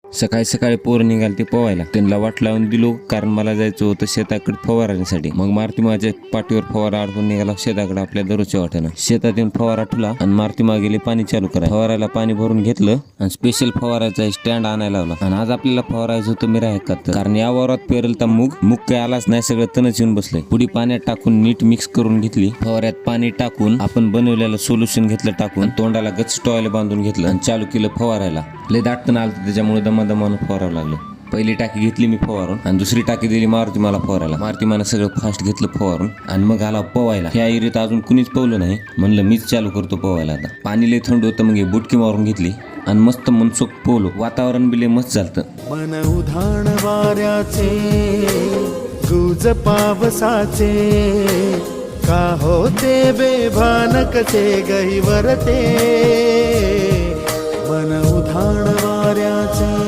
सकाळी सकाळी पोरं निघाल ते पोवायला. त्यांना वाट लावून दिलो, कारण मला जायचं होतं शेताकडे फवारण्यासाठी. मग मारुती माझ्या पाठीवर फवारा अडकून निघाला शेताकडे आपल्या दररोजच्या वाट्यानं. शेतात येऊन फवारा ठेवला आणि मारुती मागे गेली पाणी चालू करा. फवारायला पाणी भरून घेतलं आणि स्पेशल फवारायचा स्टँड आणायला लावला. आणि आज आपल्याला फवारायचं होतं मी राहत, कारण या वावरात पेरलता मूग काही आलाच नाही, सगळं तणच येऊन बसलंय. पुढी पाण्यात टाकून नीट मिक्स करून घेतली. फवाऱ्यात पाणी टाकून आपण बनवलेलं सोल्युशन घेतलं टाकून, तोंडाला गच्च टॉयल बांधून घेतलं आणि चालू केलं फवारायला. लय दाटतन आलं त्याच्यामुळे दमादमानं फवारावं लागलं. पहिली टाकी घेतली मी फवारून आणि दुसरी टाकी दिली मारुती मला फवारायला. मारुती मला सगळं फास्ट घेतलं फवारून आणि मग आला पोवायला. ह्या एरियात अजून कुणीच पवलं नाही, म्हणलं मीच चालू करतो पोवायला. आता पाणी लय थंड होतं, मग बुटकी मारून घेतली आणि मस्त मनसोक्त पोवलो. वातावरण बी लय मस्त झालं. मन उधाण वाऱ्याचे, गुज पावसाचे, का होते बेभान कसे गहिवरते. मन उधाण